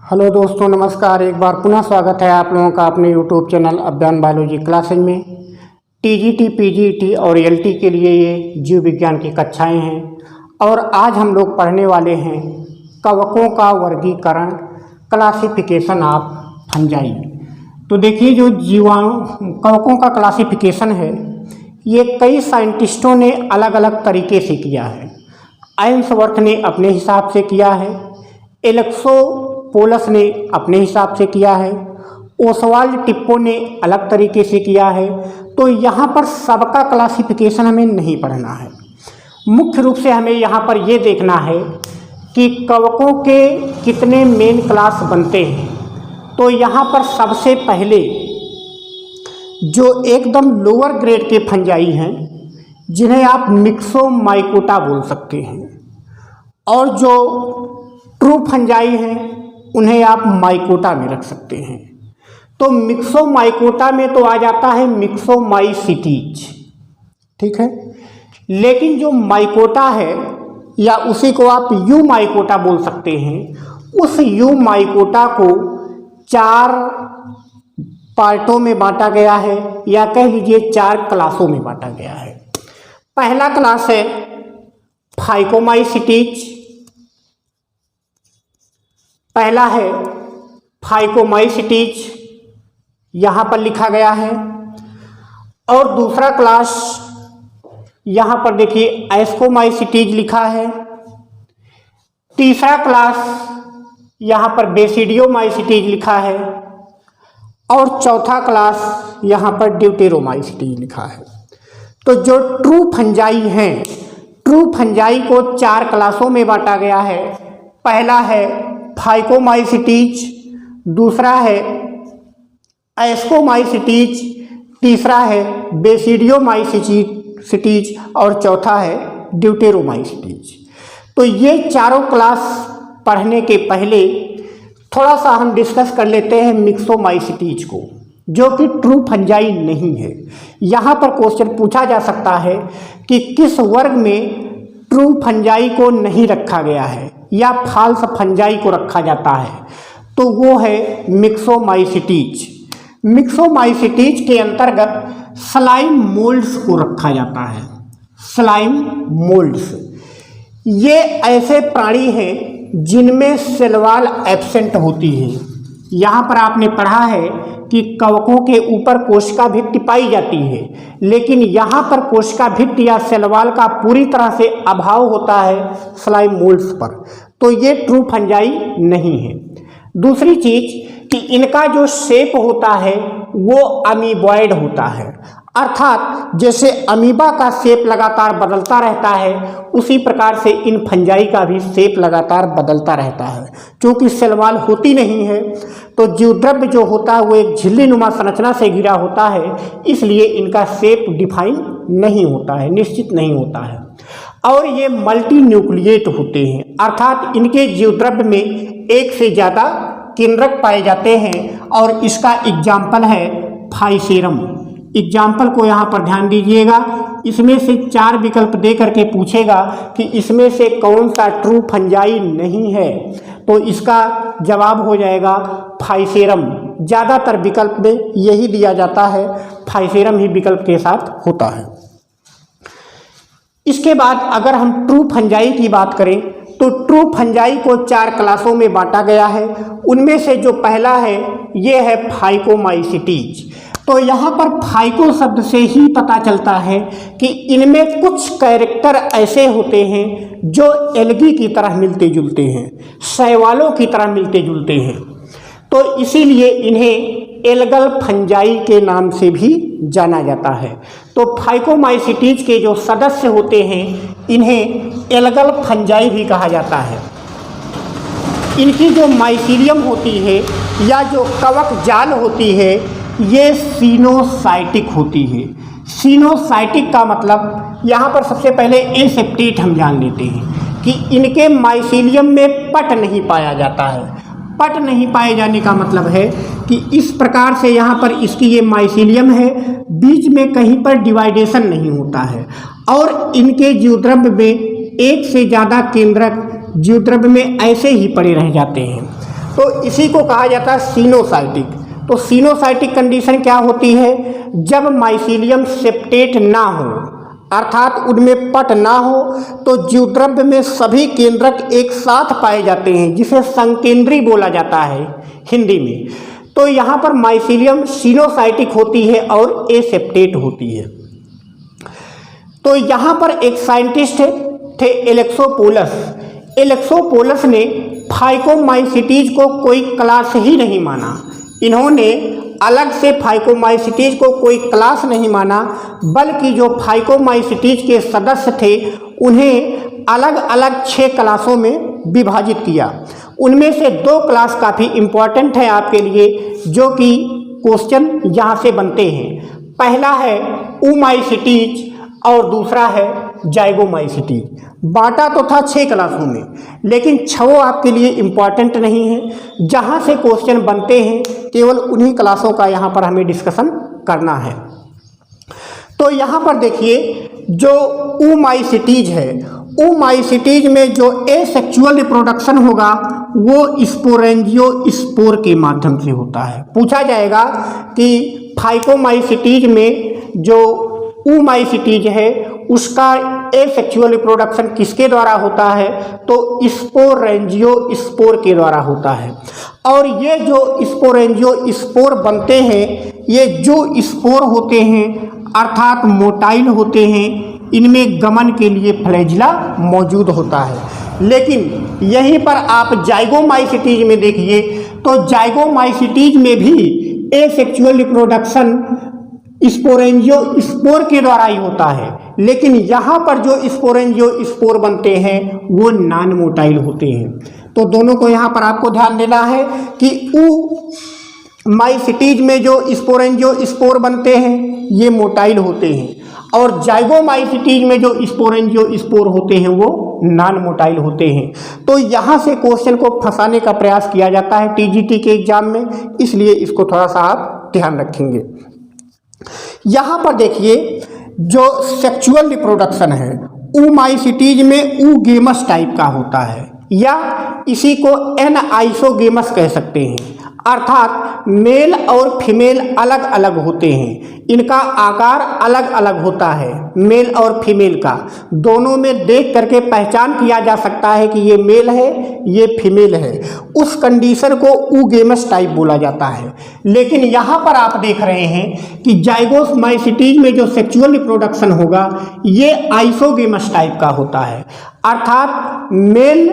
Hello दोस्तों, नमस्कार। एक बार पुनः स्वागत है आप लोगों का अपने यूट्यूब चैनल अभियान बायोलॉजी क्लासेज में। टीजीटी, पीजीटी और एलटी के लिए ये जीव विज्ञान की कक्षाएं हैं और आज हम लोग पढ़ने वाले हैं कवकों का वर्गीकरण, क्लासिफिकेशन ऑफ फंजाई। तो देखिए, जो जीवाणु कवकों का क्लासिफिकेशन है ये कई साइंटिस्टों ने अलग अलग तरीके से किया है। आइंसवर्थ ने अपने हिसाब से किया है, एलेक्सोपोलस ने अपने हिसाब से किया है, ओसवाल्ड टिप्पो ने अलग तरीके से किया है। तो यहाँ पर सबका क्लासिफिकेशन हमें नहीं पढ़ना है। मुख्य रूप से हमें यहाँ पर ये देखना है कि कवकों के कितने मेन क्लास बनते हैं। तो यहाँ पर सबसे पहले जो एकदम लोअर ग्रेड के फंजाई हैं जिन्हें आप मिक्सोमाइकोटा बोल सकते हैं, और जो ट्रू फंजाई हैं उन्हें आप माइकोटा में रख सकते हैं। तो मिक्सोमाइकोटा में तो आ जाता है मिक्सोमाइसिटीज, ठीक है। लेकिन जो माइकोटा है या उसी को आप यू माइकोटा बोल सकते हैं, उस यू माइकोटा को 4 पार्टों में बांटा गया है, या कह लीजिए 4 क्लासों में बांटा गया है। पहला क्लास है फाइकोमाइसिटीज, पहला है फाइकोमाइसिटीज, यहाँ पर लिखा गया है। और दूसरा क्लास यहाँ पर देखिए एस्कोमाइसिटीज लिखा है। तीसरा क्लास यहाँ पर बेसिडियोमाइसिटीज लिखा है। और चौथा क्लास यहाँ पर ड्यूटेरोमाइसिटीज लिखा है। तो जो ट्रू फंजाई हैं, ट्रू फंजाई को 4 क्लासों में बांटा गया है। पहला है फाइकोमाइसिटीज, दूसरा है एस्कोमाइसिटीज, तीसरा है बेसिडियोमाइसिटीज और चौथा है ड्यूटेरोमाइसिटीज। तो ये चारों क्लास पढ़ने के पहले थोड़ा सा हम डिस्कस कर लेते हैं मिक्सोमाइसिटीज को, जो कि ट्रू फंजाई नहीं है। यहाँ पर क्वेश्चन पूछा जा सकता है कि किस वर्ग में ट्रू फंजाई को नहीं रखा गया है या फाल्स फंजाई को रखा जाता है। तो वो है मिक्सोमाइसिटीज। मिक्सोमाइसिटीज के अंतर्गत स्लाइम मोल्ड्स को रखा जाता है। स्लाइम मोल्ड्स ये ऐसे प्राणी हैं जिनमें सेल वॉल एब्सेंट होती है। यहाँ पर आपने पढ़ा है कि कवकों के ऊपर कोशिका भित्ति पाई जाती है, लेकिन यहाँ पर कोशिका भित्ति या सेल वॉल का पूरी तरह से अभाव होता है स्लाइम मोल्ड्स पर। तो ये ट्रू फंजाई नहीं है। दूसरी चीज कि इनका जो शेप होता है वो अमीबॉइड होता है, अर्थात जैसे अमीबा का शेप लगातार बदलता रहता है उसी प्रकार से इन फंजाई का भी शेप लगातार बदलता रहता है। क्योंकि सेल वॉल होती नहीं है तो जीवद्रव्य जो होता है वो एक झिल्ली नुमा संरचना से घिरा होता है, इसलिए इनका शेप डिफाइन नहीं होता है, निश्चित नहीं होता है। और ये मल्टी न्यूक्लिएट होते हैं, अर्थात इनके जीवद्रव्य में एक से ज़्यादा केंद्रक पाए जाते हैं। और इसका एग्जाम्पल है फाइसेरम। एग्जाम्पल को यहाँ पर ध्यान दीजिएगा। इसमें से 4 विकल्प दे करके पूछेगा कि इसमें से कौन सा ट्रू फंजाई नहीं है, तो इसका जवाब हो जाएगा फाइसेरम। ज़्यादातर विकल्प में यही दिया जाता है, फाइसेरम ही विकल्प के साथ होता है। इसके बाद अगर हम ट्रू फंजाई की बात करें तो ट्रू फंजाई को 4 क्लासों में बांटा गया है। उनमें से जो पहला है ये है फाइकोमाइसिटीज। तो यहाँ पर फाइको शब्द से ही पता चलता है कि इनमें कुछ कैरेक्टर ऐसे होते हैं जो एल्गी की तरह मिलते जुलते हैं, शैवालों की तरह मिलते जुलते हैं। तो इसीलिए इन्हें एल्गल फंजाई के नाम से भी जाना जाता है। तो फाइकोमाइसिटीज के जो सदस्य होते हैं इन्हें एल्गल फंजाई भी कहा जाता है। इनकी जो माइसीलियम होती है या जो कवक जाल होती है ये सिनोसाइटिक होती है। सिनोसाइटिक का मतलब यहाँ पर सबसे पहले एसेप्टेट हम जान लेते हैं कि इनके माइसीलियम में पट नहीं पाया जाता है। पट नहीं पाए जाने का मतलब है कि इस प्रकार से यहाँ पर इसकी ये माइसीलियम है, बीच में कहीं पर डिवाइडेशन नहीं होता है। और इनके जीवद्रव्य में एक से ज़्यादा केंद्रक जीवद्रव्य में ऐसे ही पड़े रह जाते हैं। तो इसी को कहा जाता है सिनोसाइटिक। तो सिनोसाइटिक कंडीशन क्या होती है? जब माइसीलियम सेप्टेट ना हो, अर्थात उनमें पट ना हो, तो जीवद्रव्य में सभी केंद्रक एक साथ पाए जाते हैं, जिसे संकेंद्री बोला जाता है हिंदी में। तो यहाँ पर माइसीलियम सिनोसाइटिक होती है और एसेप्टेट होती है। तो यहाँ पर एक साइंटिस्ट थे एलेक्सोपोलस। एलेक्सोपोलस ने फाइकोमाइसिटीज को कोई क्लास ही नहीं माना। इन्होंने अलग से फाइकोमाइसिटीज को कोई क्लास नहीं माना, बल्कि जो फाइकोमाइसिटीज के सदस्य थे उन्हें अलग अलग 6 क्लासों में विभाजित किया। उनमें से 2 क्लास काफ़ी इम्पॉर्टेंट है आपके लिए, जो कि क्वेश्चन यहाँ से बनते हैं। पहला है ऊमाइसिटीज और दूसरा है जाइगोमाइसिटीज। बांटा तो था 6 क्लासों में, लेकिन 6 आपके लिए इम्पॉर्टेंट नहीं है। जहाँ से क्वेश्चन बनते हैं केवल उन्हीं क्लासों का यहाँ पर हमें डिस्कशन करना है। तो यहाँ पर देखिए, जो ऊमाइसिटीज है, ऊमाइसिटीज में जो एसेक्सुअल रिप्रोडक्शन होगा वो स्पोरेंजियोस्पोर के माध्यम से होता है। पूछा जाएगा कि फाइकोमाइसिटीज में जो ऊमाइसिटीज है उसका एसेक्सुअल रिप्रोडक्शन किसके द्वारा होता है? तो स्पोरेंजियोस्पोर के द्वारा होता है। और ये जो स्पोरेंजियोस्पोर बनते हैं, ये जो स्पोर होते हैं अर्थात मोटाइल होते हैं, इनमें गमन के लिए फ्लैजिला मौजूद होता है। लेकिन यहीं पर आप जाइगोमाइसिटीज में देखिए, तो जाइगोमाइसिटीज में भी एसेक्सुअल रिप्रोडक्शन स्पोरेंजियोस्पोर के द्वारा ही होता है, लेकिन यहाँ पर जो स्पोरेंजियोस्पोर बनते हैं वो नॉन मोटाइल होते हैं। तो दोनों को यहाँ पर आपको ध्यान देना है कि ऊमाइसिटीज में जो स्पोरेंजियोस्पोर बनते हैं ये मोटाइल होते हैं, और जाइगोमाइसिटीज में जो स्पोरेंजियोस्पोर होते हैं वो नॉन मोटाइल होते हैं। तो यहाँ से क्वेश्चन को फंसाने का प्रयास किया जाता है टीजीटी के एग्जाम में, इसलिए इसको थोड़ा सा आप ध्यान रखेंगे। यहाँ पर देखिए, जो सेक्सुअल रिप्रोडक्शन है ऊमाइसिटीज में ऊगेमस टाइप का होता है, या इसी को एनआइसोगेमस कह सकते हैं, अर्थात मेल और फीमेल अलग अलग होते हैं। इनका आकार अलग अलग होता है, मेल और फीमेल का। दोनों में देख करके पहचान किया जा सकता है कि ये मेल है, ये फीमेल है। उस कंडीशन को ऊगेमस टाइप बोला जाता है। लेकिन यहाँ पर आप देख रहे हैं कि जाइगोमाइसिटीज में जो सेक्सुअल रिप्रोडक्शन होगा ये आइसोगेमस टाइप का होता है, अर्थात मेल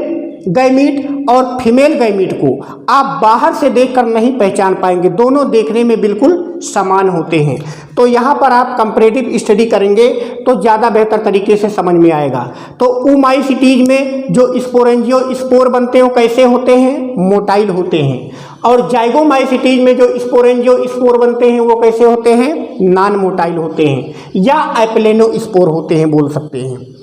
गैमीट और फीमेल गैमीट को आप बाहर से देखकर नहीं पहचान पाएंगे, दोनों देखने में बिल्कुल समान होते हैं। तो यहाँ पर आप कंपैरेटिव स्टडी करेंगे तो ज़्यादा बेहतर तरीके से समझ में आएगा। तो ऊमाइसिटीज में जो स्पोरेंजियोस्पोर बनते हैं वो कैसे होते हैं? मोटाइल होते हैं। और जाइगोमाइसिटीज में जो स्पोरेंजियोस्पोर बनते हैं वो कैसे होते हैं? नॉन मोटाइल होते हैं, या एप्लेनोस्पोर होते हैं बोल सकते हैं।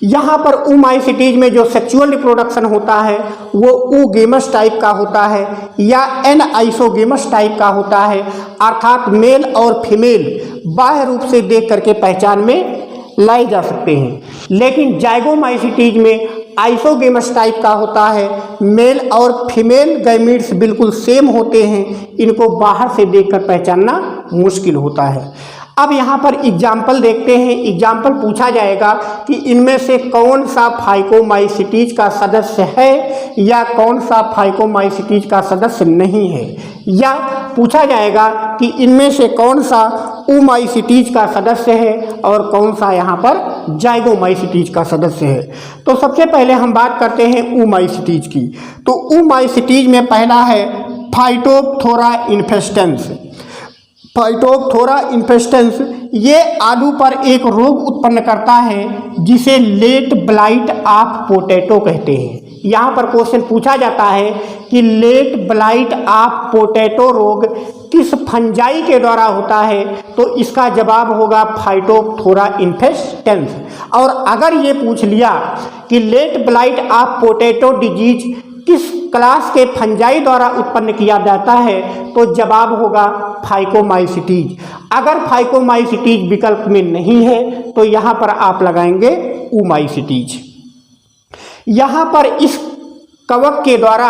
यहाँ पर ऊमाइसिटीज में जो सेक्सुअल रिप्रोडक्शन होता है वो ऊगेमस टाइप का होता है या एनआइसोगेमस टाइप का होता है, अर्थात मेल और फीमेल बाह्य रूप से देख करके पहचान में लाए जा सकते हैं। लेकिन जाइगोमाइसिटीज में आइसोगेमस टाइप का होता है, मेल और फीमेल गैमीट्स बिल्कुल सेम होते हैं, इनको बाहर से देखकर पहचानना मुश्किल होता है। अब यहाँ पर एग्जाम्पल देखते हैं। एग्जाम्पल पूछा जाएगा कि इनमें से कौन सा फाइकोमाइसिटीज का सदस्य है या कौन सा फाइकोमाइसिटीज का सदस्य नहीं है, या पूछा जाएगा कि इनमें से कौन सा ऊमाइसिटीज का सदस्य है और कौन सा यहाँ पर जाइगोमाइसिटीज का सदस्य है। तो सबसे पहले हम बात करते हैं ऊमाइसिटीज की। तो ऊमाइसिटीज में पहला है फाइटोप्थोरा इन्फेस्टेंस। फाइटोप्थोरा इन्फेस्टेंस ये आलू पर एक रोग उत्पन्न करता है जिसे लेट ब्लाइट ऑफ पोटैटो कहते हैं। यहाँ पर क्वेश्चन पूछा जाता है कि लेट ब्लाइट ऑफ पोटैटो रोग किस फंजाई के द्वारा होता है, तो इसका जवाब होगा फाइटोप्थोरा इन्फेस्टेंस। और अगर ये पूछ लिया कि late blight of potato disease किस क्लास के फंजाई द्वारा उत्पन्न किया जाता है, तो जवाब होगा फाइकोमाइसिटीज। अगर फाइकोमाइसिटीज विकल्प में नहीं है तो यहाँ पर आप लगाएंगे ऊमाइसिटीज। यहाँ पर इस कवक के द्वारा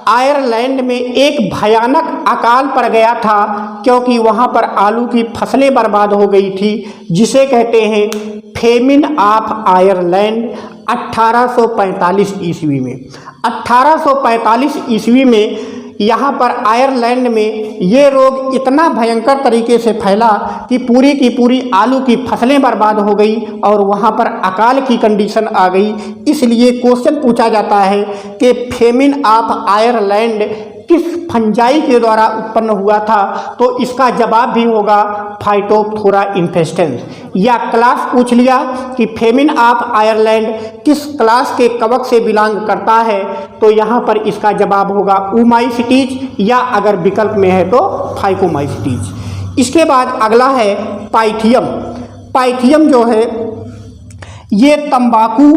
आयरलैंड में एक भयानक अकाल पड़ गया था, क्योंकि वहाँ पर आलू की फसलें बर्बाद हो गई थी, जिसे कहते हैं फेमिन ऑफ आयरलैंड। 1845 ईस्वी में 1845 ईस्वी में यहाँ पर आयरलैंड में ये रोग इतना भयंकर तरीके से फैला कि पूरी आलू की फसलें बर्बाद हो गई और वहाँ पर अकाल की कंडीशन आ गई। इसलिए क्वेश्चन पूछा जाता है कि फेमिन ऑफ आयरलैंड किस फंजाई के द्वारा उत्पन्न हुआ था, तो इसका जवाब भी होगा फाइटोप्थोरा इन्फेस्टेंस। या क्लास पूछ लिया कि फेमिन ऑफ आयरलैंड किस क्लास के कवक से बिलोंग करता है, तो यहाँ पर इसका जवाब होगा ओमाइसीटीज, या अगर विकल्प में है तो फाइकोमाइसीटीज। इसके बाद अगला है पाइथियम। पाइथियम जो है ये तंबाकू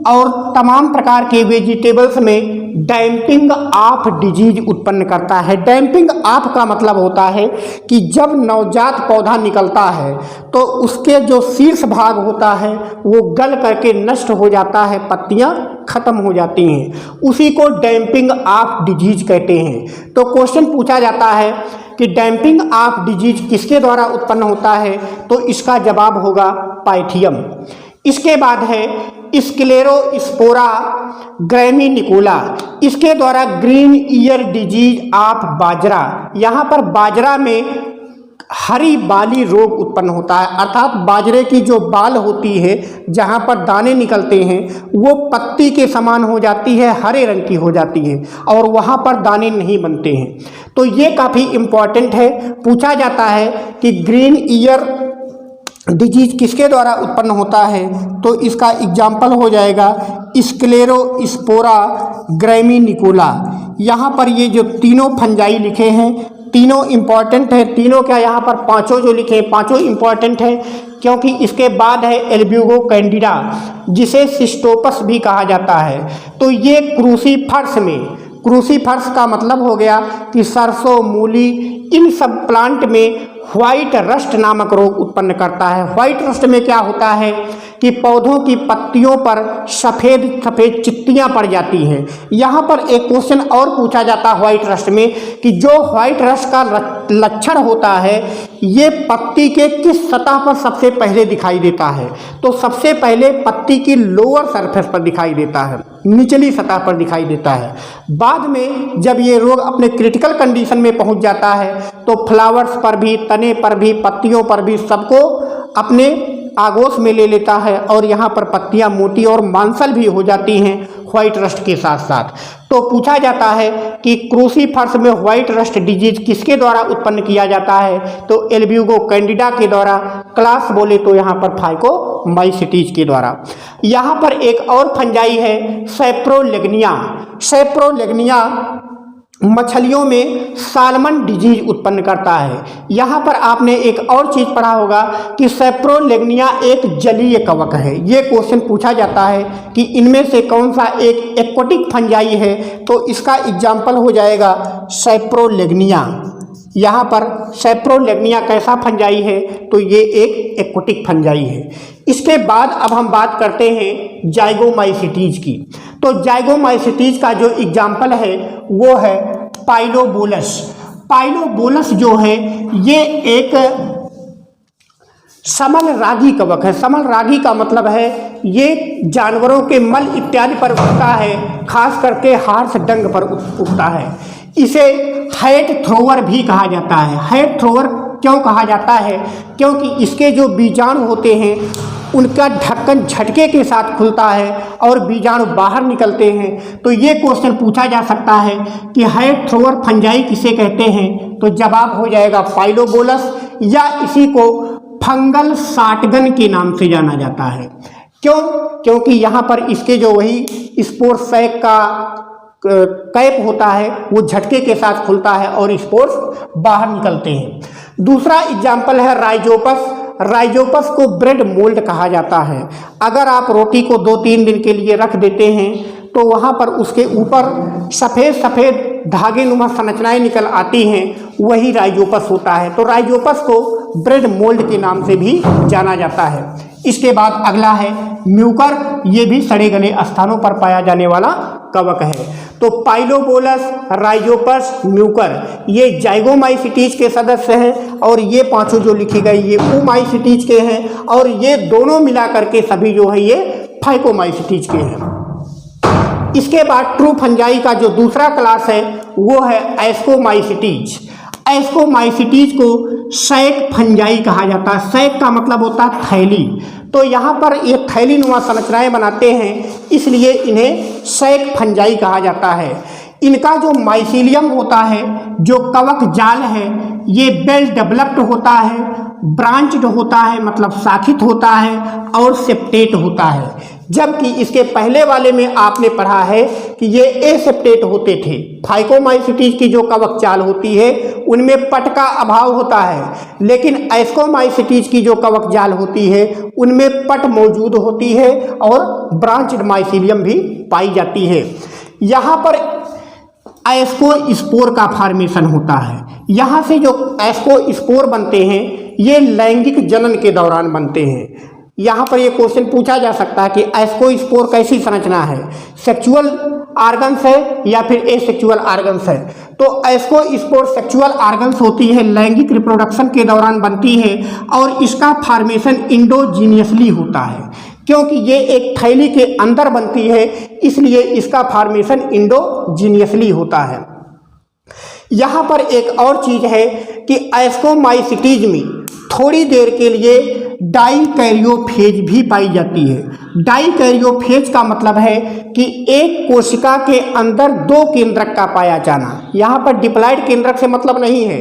और तमाम प्रकार के वेजिटेबल्स में डैम्पिंग ऑफ डिजीज उत्पन्न करता है। डैम्पिंग ऑफ का मतलब होता है कि जब नवजात पौधा निकलता है तो उसके जो शीर्ष भाग होता है वो गल करके नष्ट हो जाता है, पत्तियां खत्म हो जाती हैं, उसी को डैम्पिंग ऑफ डिजीज कहते हैं। तो क्वेश्चन पूछा जाता है कि डैम्पिंग ऑफ डिजीज किसके द्वारा उत्पन्न होता है, तो इसका जवाब होगा पाइथियम। इसके बाद है स्क्लेरोस्पोरा ग्रैमिनिकोला, इसके द्वारा ग्रीन ईयर डिजीज ऑफ बाजरा। यहाँ पर बाजरा में हरी बाली रोग उत्पन्न होता है, अर्थात बाजरे की जो बाल होती है जहाँ पर दाने निकलते हैं वो पत्ती के समान हो जाती है, हरे रंग की हो जाती है और वहाँ पर दाने नहीं बनते हैं। तो ये काफ़ी इम्पॉर्टेंट है। पूछा जाता है कि ग्रीन ईयर डिजीज किसके द्वारा उत्पन्न होता है, तो इसका एग्जाम्पल हो जाएगा स्क्लेरोस्पोरा ग्रैमिनिकोला। यहाँ पर ये जो तीनों फंजाई लिखे हैं तीनों इम्पॉर्टेंट है। तीनों क्या, यहाँ पर पांचों जो लिखे हैं पांचों इम्पॉर्टेंट है, क्योंकि इसके बाद है एल्ब्यूगो कैंडिडा, जिसे सिस्टोपस भी कहा जाता है। तो ये क्रूसीफर्स में, क्रूसीफर्स का मतलब हो गया कि सरसों, मूली, इन सब प्लांट में व्हाइट रस्ट नामक रोग उत्पन्न करता है। व्हाइट रस्ट में क्या होता है कि पौधों की पत्तियों पर सफ़ेद सफ़ेद चित्तियां पड़ जाती हैं। यहाँ पर एक क्वेश्चन और पूछा जाता है व्हाइट रस्ट में कि जो व्हाइट रस्ट का लक्षण होता है ये पत्ती के किस सतह पर सबसे पहले दिखाई देता है, तो सबसे पहले पत्ती की लोअर सरफेस पर दिखाई देता है, निचली सतह पर दिखाई देता है। बाद में जब ये रोग अपने क्रिटिकल कंडीशन में पहुंच जाता है तो फ्लावर्स पर भी, तने पर भी, पत्तियों पर भी सबको अपने आगोश में ले लेता है और यहाँ पर पत्तियाँ मोटी और मांसल भी हो जाती हैं व्हाइट रस्ट के साथ साथ। तो पूछा जाता है कि क्रूसीफर्स में व्हाइट रस्ट डिजीज किसके द्वारा उत्पन्न किया जाता है, तो एल्ब्यूगो कैंडिडा के द्वारा। क्लास बोले तो यहाँ पर फाइकोमाइसीटीज के द्वारा। यहाँ पर एक और फंजाई है सैप्रोलेग्निया। सैप्रोलेग्निया मछलियों में साल्मन डिजीज उत्पन्न करता है। यहाँ पर आपने एक और चीज़ पढ़ा होगा कि सैप्रोलेग्निया एक जलीय कवक है। ये क्वेश्चन पूछा जाता है कि इनमें से कौन सा एक एक्वाटिक फंजाई है, तो इसका एग्जाम्पल हो जाएगा सैप्रोलेग्निया। यहाँ पर सैप्रोलेग्निया कैसा फंजाई है, तो ये एक एक्वाटिक फंजाई है। इसके बाद अब हम बात करते हैं जाइगोमाइसीटीज की। तो जाइगोमाइसीटीज का जो एग्जाम्पल है वो है पाइलोबोलस। पाइलोबोलस जो है ये एक समल रागी कवक है। समल रागी का मतलब है ये जानवरों के मल इत्यादि पर उगता है, खास करके हार्स डंग पर उगता है। इसे हेड थ्रोवर भी कहा जाता है। हेड थ्रोवर क्यों कहा जाता है, क्योंकि इसके जो बीजाणु होते हैं उनका ढक्कन झटके के साथ खुलता है और बीजाणु बाहर निकलते हैं। तो ये क्वेश्चन पूछा जा सकता है कि हेड थ्रोवर फंजाई किसे कहते हैं, तो जवाब हो जाएगा पाइलोबोलस, या इसी को फंगल शॉटगन के नाम से जाना जाता है। क्यों, क्योंकि यहाँ पर इसके जो वही स्पोर सैक का कैप होता है वो झटके के साथ खुलता है और स्पोर्स बाहर निकलते हैं। दूसरा एग्जाम्पल है राइजोपस। राइजोपस को ब्रेड मोल्ड कहा जाता है। अगर आप रोटी को 2-3 दिन के लिए रख देते हैं तो वहाँ पर उसके ऊपर सफ़ेद सफ़ेद धागे नुमा संरचनाएं निकल आती हैं, वही राइजोपस होता है। तो राइजोपस को ब्रेड मोल्ड के नाम से भी जाना जाता है। इसके बाद अगला है म्यूकर, ये भी सड़े गले स्थानों पर पाया जाने वाला कवक है। तो पाइलोबोलस, राइजोपस, म्यूकर ये जाइगोमाइसिटीज के सदस्य हैं और ये पांचों जो लिखी गई ये ओमाइसिटीज के हैं और ये दोनों मिलाकर के सभी जो है ये फाइकोमाइसिटीज के हैं। इसके बाद ट्रू फंजाई का जो दूसरा क्लास है वो है एस्कोमाइसिटीज। एस्कोमाइसिटीज को सैक फंजाई कहा जाता है। सैक का मतलब होता है थैली, तो यहाँ पर ये थैली नुमा संरचनाएं बनाते हैं, इसलिए इन्हें सैक फंजाई कहा जाता है। इनका जो माइसीलियम होता है, जो कवक जाल है, ये वेल डेवलप्ड होता है, ब्रांच्ड होता है मतलब शाखित होता है और सेप्टेट होता है। जबकि इसके पहले वाले में आपने पढ़ा है कि ये एसेप्टेट होते थे। फाइकोमाइसिटीज की जो कवक जाल होती है उनमें पट का अभाव होता है, लेकिन एस्कोमाइसिटीज की जो कवक जाल होती है उनमें पट मौजूद होती है और ब्रांच्ड माइसीलियम भी पाई जाती है। यहाँ पर एस्कोस्पोर का फॉर्मेशन होता है। यहाँ से जो एस्कोस्पोर बनते हैं ये लैंगिक जनन के दौरान बनते हैं। यहाँ पर ये क्वेश्चन पूछा जा सकता है कि एस्कोस्पोर कैसी संरचना है, सेक्सुअल ऑर्गन्स है या फिर एसेक्सुअल ऑर्गन्स है। तो एस्कोस्पोर सेक्सुअल ऑर्गन्स होती है, लैंगिक रिप्रोडक्शन के दौरान बनती है और इसका फॉर्मेशन इंडोजीनियसली होता है। क्योंकि ये एक थैली के अंदर बनती है इसलिए इसका फॉर्मेशन इंडोजीनियसली होता है। यहाँ पर एक और चीज है कि एस्कोमाइसिटीज में थोड़ी देर के लिए डाइकैरियोफेज भी पाई जाती है। डाइकैरियोफेज का मतलब है कि एक कोशिका के अंदर दो केंद्रक का पाया जाना। यहाँ पर डिप्लॉइड केंद्रक से मतलब नहीं है,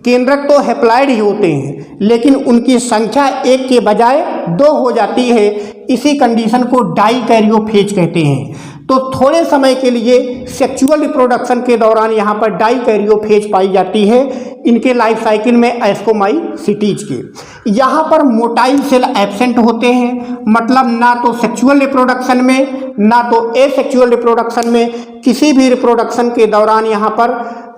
केंद्रक तो हैप्लॉइड ही होते हैं लेकिन उनकी संख्या एक के बजाय दो हो जाती है। इसी कंडीशन को डाइकैरियोफेज कहते हैं। तो थोड़े समय के लिए सेक्सुअल रिप्रोडक्शन के दौरान यहाँ पर डाइकैरियोफेज पाई जाती है इनके लाइफ साइकिल में एस्कोमाइसिटीज के। यहाँ पर मोटाइल सेल एब्सेंट होते हैं, मतलब ना तो सेक्सुअल रिप्रोडक्शन में ना तो एसेक्सुअल रिप्रोडक्शन में, किसी भी रिप्रोडक्शन के दौरान यहाँ पर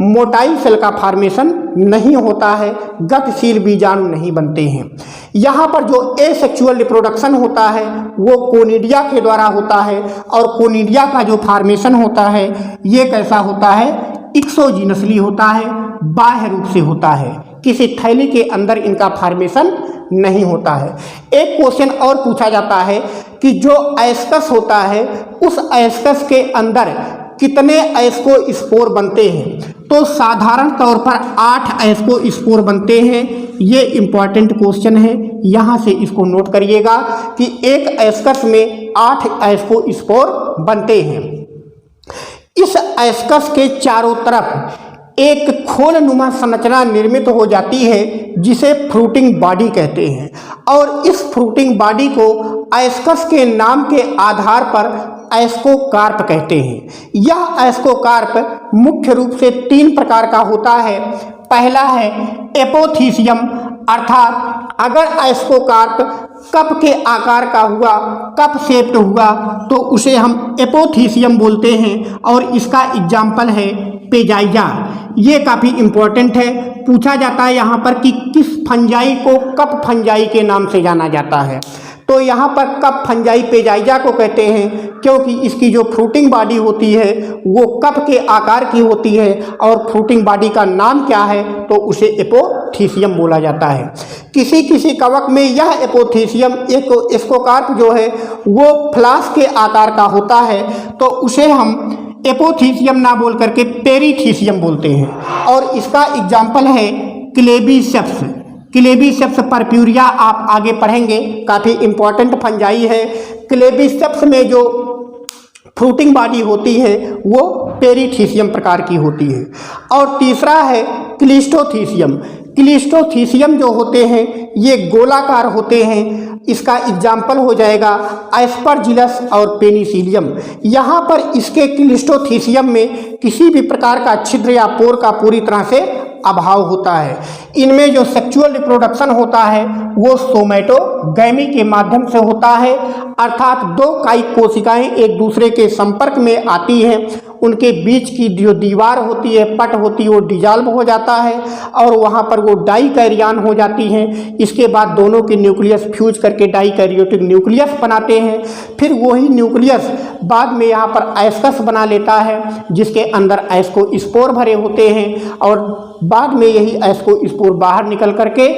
मोटाइल सेल का फॉर्मेशन नहीं होता है, गतिशील बीजाणु नहीं बनते हैं। यहाँ पर जो एसेक्सुअल रिप्रोडक्शन होता है वो कोनिडिया के द्वारा होता है और कोनिडिया का जो फॉर्मेशन होता है ये कैसा होता है, एक्सोजीनसली होता है, बाह्य रूप से होता है, किसी थैली के अंदर इनका फॉर्मेशन नहीं होता है। एक क्वेश्चन और पूछा जाता है कि जो एस्कस होता है उस एस्कस के अंदर कितने एस्कोस्पोर बनते हैं। तो साधारण तौर पर 8 एस्कोस्पोर बनते हैं। ये इंपॉर्टेंट क्वेश्चन है, यहाँ से इसको नोट करिएगा कि एक एस्कस में 8 एस्कोस्पोर बनते हैं। इस एस्कस के चारों तरफ एक खोल नुमा संरचना निर्मित हो जाती है जिसे फ्रूटिंग बॉडी कहते हैं और इस फ्रूटिंग बॉडी को एस्कस के नाम के आधार पर एस्कोकार्प कहते हैं। यह एस्कोकार्प मुख्य रूप से 3 प्रकार का होता है। पहला है एपोथीसियम, अर्थात अगर एस्कोकार्प कप के आकार का हुआ, कप शेप्ड हुआ तो उसे हम एपोथीसियम बोलते हैं और इसका एग्जाम्पल है पेजाइजा। ये काफ़ी इम्पोर्टेंट है, पूछा जाता है यहाँ पर कि किस फंजाई को कप फंजाई के नाम से जाना जाता है। तो यहाँ पर कप फंजाई पेजाइजा को कहते हैं क्योंकि इसकी जो फ्रूटिंग बॉडी होती है वो कप के आकार की होती है और फ्रूटिंग बॉडी का नाम क्या है तो उसे एपोथीसियम बोला जाता है। किसी किसी कवक में यह एपोथीसियम एक एस्कोकार्प जो है वो फ्लास्क के आकार का होता है तो उसे हम एपोथीसियम ना बोल करके पेरीथीसियम बोलते हैं और इसका एग्जाम्पल है क्लेबीसेप्स। क्लेबीसेप्स परप्यूरिया आप आगे पढ़ेंगे, काफ़ी इंपॉर्टेंट फंजाई है। क्लेबीसेप्स में जो फ्रूटिंग बॉडी होती है वो पेरीथीसियम प्रकार की होती है। और तीसरा है क्लिस्टोथीसियम। क्लिस्टोथीसियम जो होते हैं ये गोलाकार होते हैं, इसका एग्जाम्पल हो जाएगा एस्परजिलस और पेनिसिलियम। यहाँ पर इसके क्लिस्टोथीसियम में किसी भी प्रकार का छिद्र या पोर का पूरी तरह से अभाव होता है। इनमें जो सेक्सुअल रिप्रोडक्शन होता है वो सोमैटोगैमी के माध्यम से होता है, अर्थात 2 कायिक कोशिकाएं एक दूसरे के संपर्क में आती हैं उनके बीच की जो दीवार होती है, पट होती है, वो डिजॉल्व हो जाता है और वहाँ पर वो डाइकैरियन हो जाती हैं। इसके बाद दोनों के न्यूक्लियस फ्यूज करके डाइकैरियोटिक न्यूक्लियस बनाते हैं। फिर वही न्यूक्लियस बाद में यहाँ पर एस्कस बना लेता है, जिसके अंदर एस्कोस्पोर भरे होते हैं और बाद में यही एस्कोस्पोर बाहर निकल करके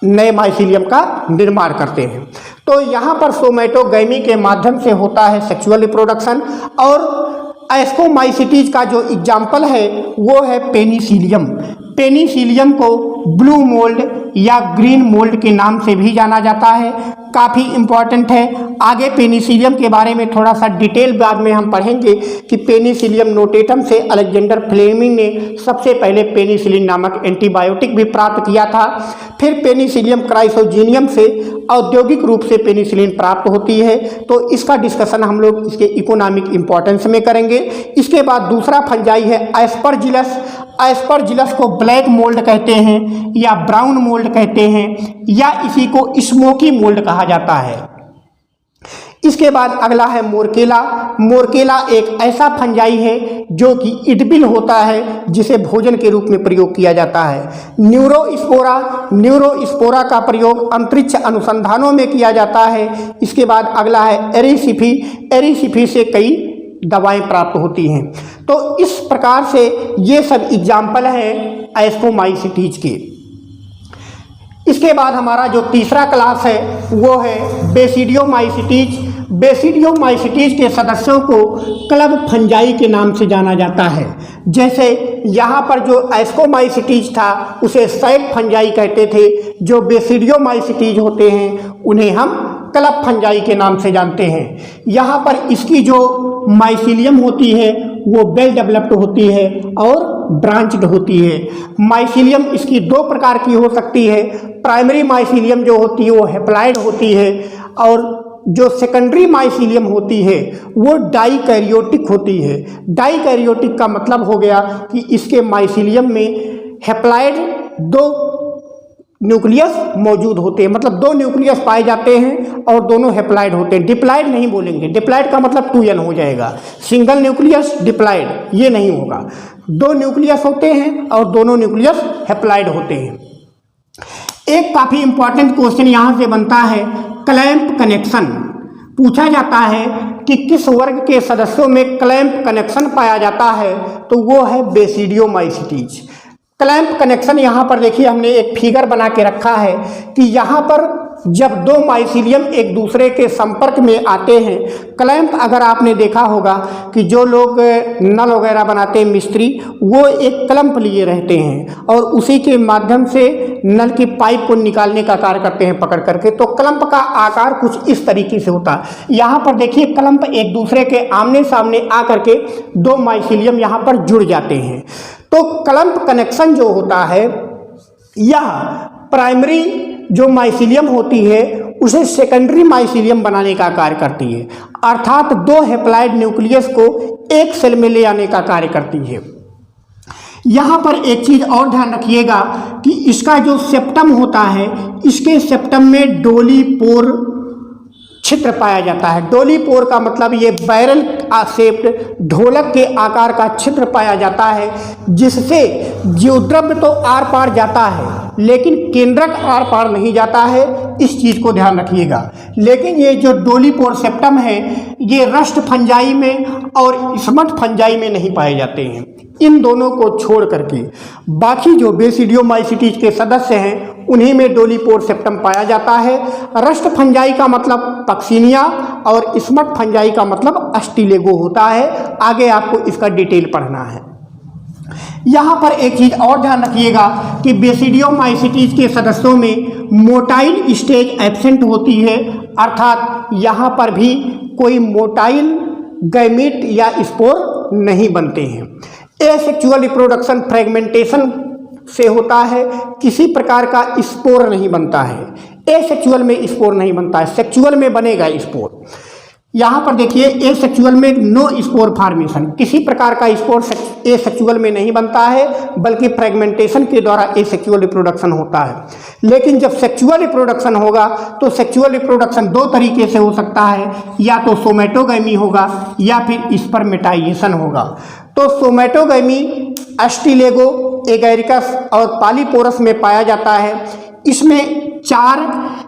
नए माइसीलियम का निर्माण करते हैं। तो यहाँ पर सोमैटोगैमी के माध्यम से होता है सेक्सुअल रिप्रोडक्शन। और एस्कोमाइसिटीज का जो एग्जाम्पल है वो है पेनिसिलियम। पेनिसिलियम को ब्लू मोल्ड या ग्रीन मोल्ड के नाम से भी जाना जाता है, काफ़ी इम्पॉर्टेंट है। आगे पेनिसिलियम के बारे में थोड़ा सा डिटेल बाद में हम पढ़ेंगे कि पेनिसिलियम नोटेटम से अलेक्जेंडर फ्लेमिंग ने सबसे पहले पेनिसिलिन नामक एंटीबायोटिक भी प्राप्त किया था। फिर पेनिसिलियम क्राइसोजीनियम से औद्योगिक रूप से पेनिसिलिन प्राप्त होती है, तो इसका डिस्कशन हम लोग इसके इकोनॉमिक इम्पोर्टेंस में करेंगे। इसके बाद दूसरा फंजाई है एस्परजिलस। एस्परजिलस को ब्लैक मोल्ड कहते हैं या ब्राउन मोल्ड कहते हैं या इसी को स्मोकी मोल्ड कहा जाता है। इसके बाद अगला है मोरकेला। मोरकेला एक ऐसा फंजाई है जो कि इडिबल होता है, जिसे भोजन के रूप में प्रयोग किया जाता है। न्यूरोस्पोरा। न्यूरोस्पोरा का प्रयोग अंतरिक्ष अनुसंधानों में किया जाता है। इसके बाद अगला है एरिसिफी। एरिसिफी से कई दवाएं प्राप्त होती हैं। तो इस प्रकार से ये सब एग्जाम्पल हैं एस्कोमाइसिटीज के। इसके बाद हमारा जो तीसरा क्लास है वो है बेसिडियोमाइसिटीज। बेसिडियोमाइसिटीज के सदस्यों को क्लब फंजाई के नाम से जाना जाता है। जैसे यहाँ पर जो एस्कोमाइसिटीज था उसे सैक फंजाई कहते थे, जो बेसिडियोमाइसिटीज होते हैं उन्हें हम क्लब फंजाई के नाम से जानते हैं। यहाँ पर इसकी जो माइसीलियम होती है वो वेल डेवलप्ड होती है और ब्रांच्ड होती है। माइसीलियम इसकी दो प्रकार की हो सकती है। प्राइमरी माइसीलियम जो होती है वो हैप्लॉइड होती है और जो सेकेंडरी माइसीलियम होती है वो डाइकैरियोटिक होती है। डाइकैरियोटिक का मतलब हो गया कि इसके माइसीलियम में हैप्लॉइड दो न्यूक्लियस मौजूद होते हैं, मतलब दो न्यूक्लियस पाए जाते हैं और दोनों हैप्लॉइड होते हैं। डिप्लॉइड नहीं बोलेंगे, डिप्लॉइड का मतलब 2n हो जाएगा। सिंगल न्यूक्लियस डिप्लॉइड ये नहीं होगा। दो न्यूक्लियस होते हैं और दोनों न्यूक्लियस हैप्लॉइड होते हैं। एक काफ़ी इंपॉर्टेंट क्वेश्चन यहाँ से बनता है, क्लैंप कनेक्शन पूछा जाता है कि किस वर्ग के सदस्यों में क्लैंप कनेक्शन पाया जाता है, तो वो है बेसिडियोमाइसिटीज। क्लैंप कनेक्शन यहाँ पर देखिए हमने एक फिगर बना के रखा है कि यहाँ पर जब दो माइसीलियम एक दूसरे के संपर्क में आते हैं, क्लैंप अगर आपने देखा होगा कि जो लोग नल वगैरह बनाते हैं मिस्त्री, वो एक क्लैंप लिए रहते हैं और उसी के माध्यम से नल की पाइप को निकालने का कार्य करते हैं पकड़ करके। तो क्लैंप का आकार कुछ इस तरीके से होता है। यहाँ पर देखिए क्लैंप एक दूसरे के आमने सामने आ करके दो माइसीलियम यहाँ पर जुड़ जाते हैं। तो क्लैंप कनेक्शन जो होता है यह प्राइमरी जो माइसीलियम होती है उसे सेकेंडरी माइसीलियम बनाने का कार्य करती है, अर्थात दो हैप्लॉइड न्यूक्लियस को एक सेल में ले आने का कार्य करती है। यहाँ पर एक चीज़ और ध्यान रखिएगा कि इसका जो सेप्टम होता है, इसके सेप्टम में डोली पोर छिद्र पाया जाता है। डोली पोर का मतलब ये बैरल शेप्ड ढोलक के आकार का छिद्र पाया जाता है, जिससे जीवद्रव्य तो आर पार जाता है लेकिन केंद्रक आर पार नहीं जाता है। इस चीज़ को ध्यान रखिएगा। लेकिन ये जो डोली पोर सेप्टम है ये रस्ट फंजाई में और स्मट फंजाई में नहीं पाए जाते हैं। इन दोनों को छोड़ करके बाकी जो बेसिडियोमाइसिटीज के सदस्य हैं उन्हीं में डोली पोर सेप्टम पाया जाता है। रस्ट फंजाई का मतलब पक्सिनिया और स्मट फंजाई का मतलब अस्टिलेगो होता है। आगे आपको इसका डिटेल पढ़ना है। यहाँ पर एक चीज़ और ध्यान रखिएगा कि बेसिडियोमाइसिटीज के सदस्यों में मोटाइल स्टेज एब्सेंट होती है, अर्थात यहाँ पर भी कोई मोटाइल गैमीट या स्पोर नहीं बनते हैं। एसेक्सुअल रिप्रोडक्शन फ्रेगमेंटेशन से होता है, किसी प्रकार का स्पोर नहीं बनता है। एसेक्सुअल में स्पोर नहीं बनता है, सेक्सुअल में बनेगा स्पोर। यहाँ पर देखिए ए सेक्सुअल में नो स्पोर फॉर्मेशन, किसी प्रकार का स्पोर ए सेक्सुअल में नहीं बनता है, बल्कि फ्रेगमेंटेशन के द्वारा ए सेक्सुअल रिप्रोडक्शन होता है। लेकिन जब सेक्सुअल रिप्रोडक्शन होगा तो सेक्सुअल रिप्रोडक्शन दो तरीके से हो सकता है, या तो सोमेटोगैमी होगा या फिर स्पर्मेटाइजेशन होगा। तो सोमेटोगैमी एस्टिलेगो, एगैरिकस और पॉलीपोरस में पाया जाता है। इसमें 4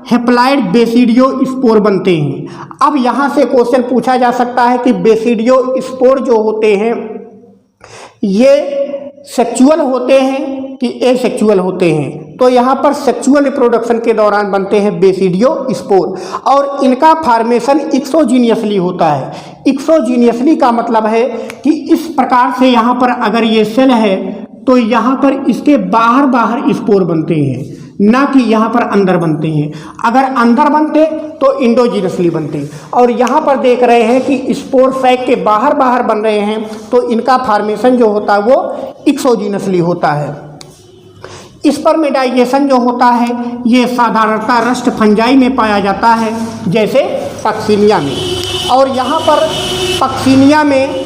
हेप्लॉइड बेसिडियो स्पोर बनते हैं। अब यहाँ से क्वेश्चन पूछा जा सकता है कि बेसिडियो स्पोर जो होते हैं ये सेक्सुअल होते हैं कि एसेक्सुअल होते हैं। तो यहाँ पर सेक्सुअल रिप्रोडक्शन के दौरान बनते हैं बेसिडियो स्पोर, और इनका फॉर्मेशन एक्सोजीनियसली होता है। एक्सोजीनियसली का मतलब है कि इस प्रकार से यहाँ पर अगर ये सेल है तो यहाँ पर इसके बाहर बाहर स्पोर बनते हैं, ना कि यहाँ पर अंदर बनते हैं। अगर अंदर बनते तो इंडोजीनसली बनते, और यहाँ पर देख रहे हैं कि स्पोर सैक के बाहर बाहर बन रहे हैं, तो इनका फॉर्मेशन जो होता है वो एक्सोजीनसली होता है। स्पर्मेटाइजेशन जो होता है ये साधारणतः रस्ट फंजाई में पाया जाता है, जैसे पक्सिनिया में। और यहाँ पर पक्सिनिया में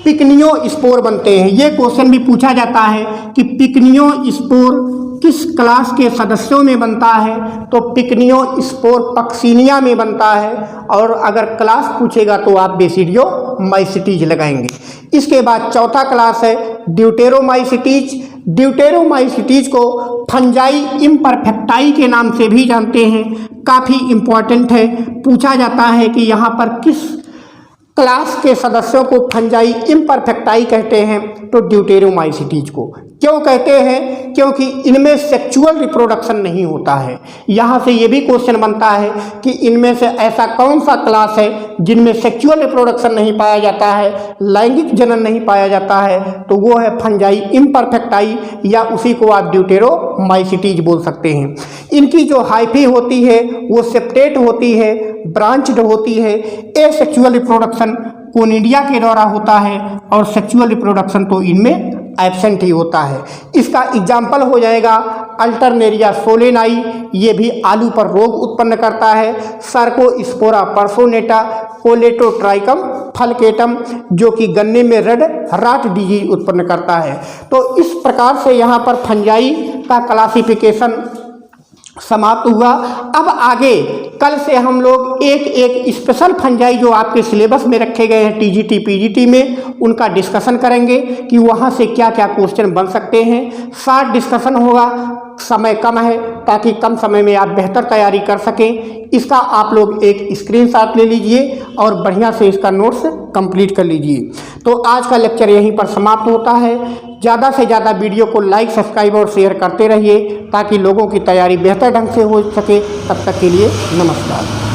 पिकनियो स्पोर बनते हैं। ये क्वेश्चन भी पूछा जाता है कि पिकनियो स्पोर किस क्लास के सदस्यों में बनता है, तो पिकनियो स्पोर पक्सिनिया में बनता है, और अगर क्लास पूछेगा तो आप बेसिडियो माइसिटीज लगाएंगे। इसके बाद चौथा क्लास है ड्यूटेरोमाइसिटीज। ड्यूटेरोमाइसिटीज को फंजाई इम्परफेक्टाई के नाम से भी जानते हैं, काफ़ी इम्पॉर्टेंट है। पूछा जाता है कि यहाँ पर किस क्लास के सदस्यों को फंजाई इम्परफेक्टाई कहते हैं, तो ड्यूटेरोमाइसिटीज को। क्यों कहते हैं? क्योंकि इनमें सेक्सुअल रिप्रोडक्शन नहीं होता है। यहाँ से ये भी क्वेश्चन बनता है कि इनमें से ऐसा कौन सा क्लास है जिनमें सेक्सुअल रिप्रोडक्शन नहीं पाया जाता है, लैंगिक जनन नहीं पाया जाता है, तो वो है फंजाई इम्परफेक्टाई, या उसी को आप ड्यूटेरोमाइसिटीज बोल सकते हैं। इनकी जो हाइफी होती है वो सेप्टेट होती है, ब्रांच्ड होती है। एसेक्सुअल रिप्रोडक्शन कोनिडिया के द्वारा होता है, और सेक्सुअल रिप्रोडक्शन तो इनमें एब्सेंट ही होता है। इसका एग्जाम्पल हो जाएगा अल्टरनेरिया सोलेनाई, ये भी आलू पर रोग उत्पन्न करता है। सर्कोस्पोरा पर्सोनेटा, कोलेटोट्राइकम फलकेटम, जो कि गन्ने में रेड राट डिजीज उत्पन्न करता है। तो इस प्रकार से यहाँ पर फंजाई का क्लासिफिकेशन समाप्त हुआ। अब आगे कल से हम लोग एक एक स्पेशल फंजाई जो आपके सिलेबस में रखे गए हैं टीजीटी पीजीटी में, उनका डिस्कशन करेंगे कि वहाँ से क्या क्या क्वेश्चन बन सकते हैं। शॉर्ट डिस्कशन होगा, समय कम है, ताकि कम समय में आप बेहतर तैयारी कर सकें। इसका आप लोग एक स्क्रीनशॉट ले लीजिए और बढ़िया से इसका नोट्स कंप्लीट कर लीजिए। तो आज का लेक्चर यहीं पर समाप्त होता है। ज़्यादा से ज़्यादा वीडियो को लाइक, सब्सक्राइब और शेयर करते रहिए, ताकि लोगों की तैयारी बेहतर ढंग से हो सके। तब तक के लिए नमस्कार।